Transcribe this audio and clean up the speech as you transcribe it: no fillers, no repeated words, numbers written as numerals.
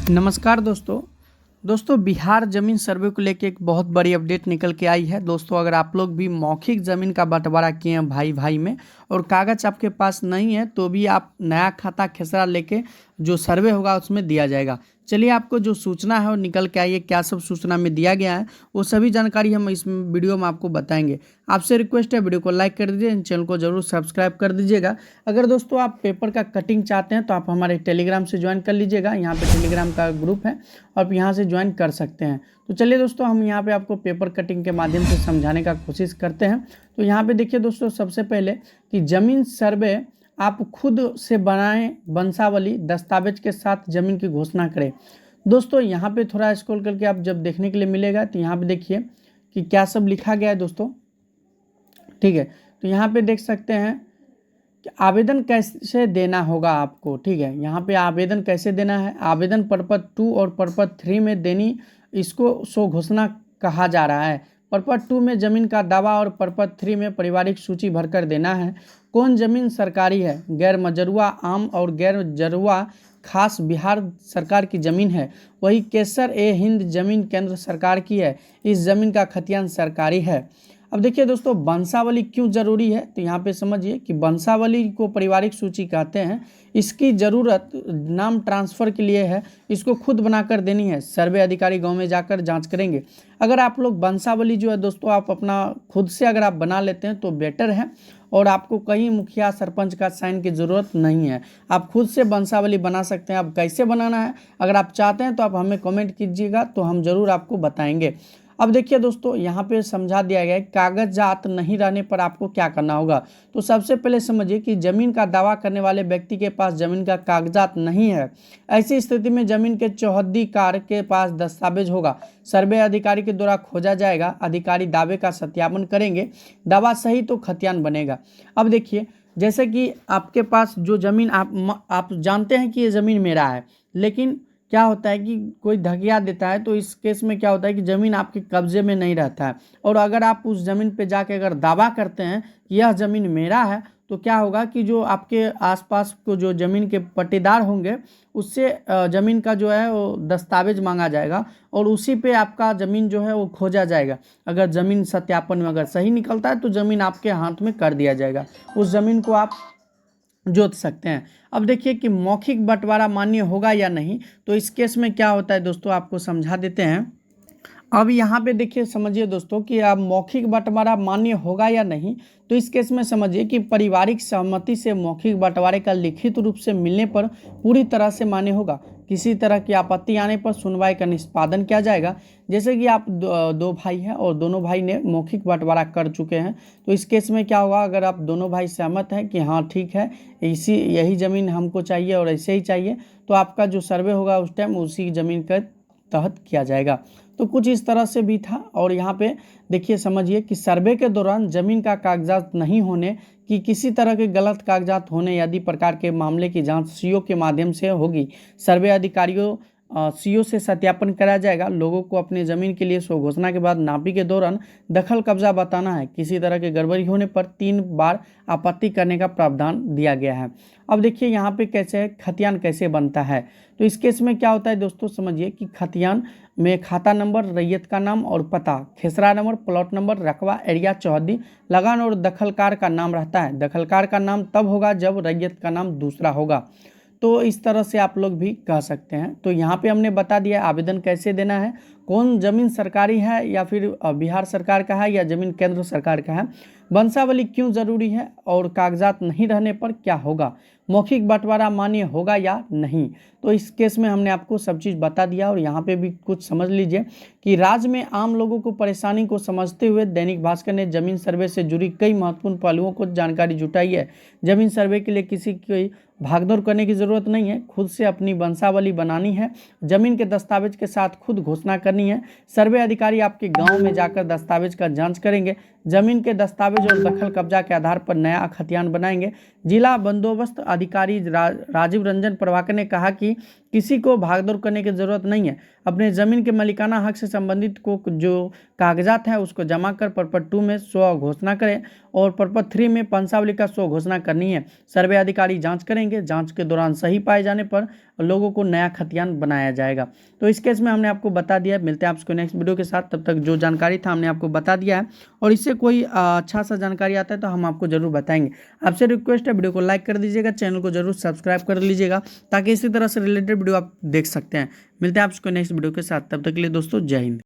नमस्कार दोस्तों बिहार ज़मीन सर्वे को लेके एक बहुत बड़ी अपडेट निकल के आई है। दोस्तों अगर आप लोग भी मौखिक ज़मीन का बंटवारा किए हैं भाई भाई में और कागज़ आपके पास नहीं है तो भी आप नया खाता खेसरा लेके जो सर्वे होगा उसमें दिया जाएगा। चलिए आपको जो सूचना है वो निकल के आई है, क्या सब सूचना में दिया गया है वो सभी जानकारी हम इस वीडियो में आपको बताएंगे। आपसे रिक्वेस्ट है वीडियो को लाइक कर दीजिए, चैनल को जरूर सब्सक्राइब कर दीजिएगा। अगर दोस्तों आप पेपर का कटिंग चाहते हैं तो आप हमारे टेलीग्राम से ज्वाइन कर लीजिएगा, यहाँ पे टेलीग्राम का ग्रुप है, आप यहाँ से ज्वाइन कर सकते हैं। तो चलिए दोस्तों हम यहाँ पे आपको पेपर कटिंग के माध्यम से समझाने का कोशिश करते हैं। तो यहाँ पे देखिए दोस्तों, सबसे पहले कि ज़मीन सर्वे आप खुद से बनाएं, वंशावली दस्तावेज के साथ ज़मीन की घोषणा करें। दोस्तों यहाँ पे थोड़ा स्क्रॉल करके आप जब देखने के लिए मिलेगा तो यहाँ पे देखिए कि क्या सब लिखा गया है दोस्तों, ठीक है। तो यहाँ पे देख सकते हैं कि आवेदन कैसे देना होगा आपको, ठीक है। यहाँ पे आवेदन कैसे देना है, आवेदन परपत्र 2 और परपत्र 3 में देनी, इसको सो घोषणा कहा जा रहा है। परपत्र 2 में जमीन का दावा और परपत्र 3 में पारिवारिक सूची भरकर देना है। कौन जमीन सरकारी है, गैर मजरूआ आम और गैर जरूआ खास बिहार सरकार की जमीन है, वही केसर ए हिंद जमीन केंद्र सरकार की है, इस जमीन का खतियान सरकारी है। अब देखिए दोस्तों वंशावली क्यों जरूरी है, तो यहाँ पे समझिए कि वंशावली को पारिवारिक सूची कहते हैं। इसकी ज़रूरत नाम ट्रांसफ़र के लिए है, इसको खुद बनाकर देनी है। सर्वे अधिकारी गांव में जाकर जांच करेंगे। अगर आप लोग वंशावली जो है दोस्तों आप अपना खुद से अगर आप बना लेते हैं तो बेटर है, और आपको कहीं मुखिया सरपंच का साइन की ज़रूरत नहीं है, आप खुद से वंशावली बना सकते हैं। अब कैसे बनाना है अगर आप चाहते हैं तो आप हमें कमेंट कीजिएगा, तो हम ज़रूर आपको बताएंगे। अब देखिए दोस्तों यहाँ पे समझा दिया गया है कागजात नहीं रहने पर आपको क्या करना होगा। तो सबसे पहले समझिए कि ज़मीन का दावा करने वाले व्यक्ति के पास ज़मीन का कागजात नहीं है। ऐसी स्थिति में ज़मीन के चौहद्दीकार के पास दस्तावेज होगा, सर्वे अधिकारी के द्वारा खोजा जाएगा, अधिकारी दावे का सत्यापन करेंगे, दावा सही तो खतियान बनेगा। अब देखिए जैसे कि आपके पास जो ज़मीन आप जानते हैं कि ये ज़मीन मेरा है, लेकिन क्या होता है कि कोई धगिया देता है, तो इस केस में क्या होता है कि ज़मीन आपके कब्जे में नहीं रहता है। और अगर आप उस ज़मीन पे जाके अगर दावा करते हैं कि यह ज़मीन मेरा है, तो क्या होगा कि जो आपके आसपास को जो ज़मीन के पट्टेदार होंगे उससे ज़मीन का जो है वो दस्तावेज मांगा जाएगा और उसी पे आपका ज़मीन जो है वो खोजा जाएगा। अगर ज़मीन सत्यापन में अगर सही निकलता है तो ज़मीन आपके हाथ में कर दिया जाएगा, उस ज़मीन को आप जोत सकते हैं। अब देखिए कि मौखिक बंटवारा मान्य होगा या नहीं, तो इस केस में क्या होता है दोस्तों आपको समझा देते हैं। अब यहाँ पे देखिए समझिए दोस्तों कि अब मौखिक बंटवारा मान्य होगा या नहीं, तो इस केस में समझिए कि पारिवारिक सहमति से मौखिक बंटवारे का लिखित रूप से मिलने पर पूरी तरह से मान्य होगा। किसी तरह की आपत्ति आने पर सुनवाई का निष्पादन किया जाएगा। जैसे कि आप दो भाई हैं और दोनों भाई ने मौखिक बंटवारा कर चुके हैं, तो इस केस में क्या होगा, अगर आप दोनों भाई सहमत हैं कि हाँ ठीक है यही ज़मीन हमको चाहिए और ऐसे ही चाहिए, तो आपका जो सर्वे होगा उस टाइम उसी ज़मीन के तहत किया जाएगा। तो कुछ इस तरह से भी था। और यहाँ पे देखिए समझिए कि सर्वे के दौरान ज़मीन का कागजात नहीं होने कि किसी तरह के गलत कागजात होने आदि प्रकार के मामले की जांच सीओ के माध्यम से होगी। सर्वे अधिकारियों सीओ से सत्यापन कराया जाएगा। लोगों को अपने ज़मीन के लिए स्व घोषणा के बाद नापी के दौरान दखल कब्जा बताना है। किसी तरह की गड़बड़ी होने पर 3 बार आपत्ति करने का प्रावधान दिया गया है। अब देखिए यहाँ पे कैसे खतियान कैसे बनता है, तो इस केस में क्या होता है दोस्तों समझिए कि खतियान में खाता नंबर, रैयत का नाम और पता, खेसरा नंबर, प्लॉट नंबर, रकबा, एरिया, चौहद्दी, लगान और दखलकार का नाम रहता है। दखलकार का नाम तब होगा जब रैयत का नाम दूसरा होगा। तो इस तरह से आप लोग भी कह सकते हैं। तो यहाँ पे हमने बता दिया आवेदन कैसे देना है, कौन ज़मीन सरकारी है या फिर बिहार सरकार का है या ज़मीन केंद्र सरकार का है, वंशावली क्यों ज़रूरी है और कागजात नहीं रहने पर क्या होगा, मौखिक बंटवारा मान्य होगा या नहीं। तो इस केस में हमने आपको सब चीज़ बता दिया। और यहाँ पे भी कुछ समझ लीजिए कि राज्य में आम लोगों को परेशानी को समझते हुए दैनिक भास्कर ने जमीन सर्वे से जुड़ी कई महत्वपूर्ण पहलुओं को जानकारी जुटाई है। जमीन सर्वे के लिए किसी की भागदौड़ करने की ज़रूरत नहीं है, खुद से अपनी वंशावली बनानी है, ज़मीन के दस्तावेज के साथ खुद घोषणा करनी है। सर्वे अधिकारी आपके गांव में जाकर दस्तावेज का जांच करेंगे, ज़मीन के दस्तावेज और दखल कब्जा के आधार पर नया खतियान बनाएंगे। जिला बंदोबस्त अधिकारी राजीव रंजन प्रभाकर ने कहा कि किसी को भागदौड़ करने की जरूरत नहीं है। अपने जमीन के मालिकाना हक से संबंधित को जो कागजात हैं उसको जमा कर परपट 2 में स्व घोषणा करें और परपट 3 में पंचावली का स्व घोषणा करनी है। सर्वे अधिकारी जांच करेंगे, जांच के दौरान सही पाए जाने पर लोगों को नया खतियान बनाया जाएगा। तो इस केस में हमने आपको बता दिया है। मिलते हैं आपको नेक्स्ट वीडियो के साथ, तब तक जो जानकारी था हमने आपको बता दिया है और इससे कोई अच्छा सा जानकारी आता है तो हम आपको जरूर बताएंगे। आपसे रिक्वेस्ट है वीडियो को लाइक कर दीजिएगा, चैनल को जरूर सब्सक्राइब कर लीजिएगा ताकि इसी तरह से रिलेटेड वीडियो आप देख सकते हैं। मिलते हैं आपको नेक्स्ट वीडियो के साथ, तब तक के लिए दोस्तों जय हिंद।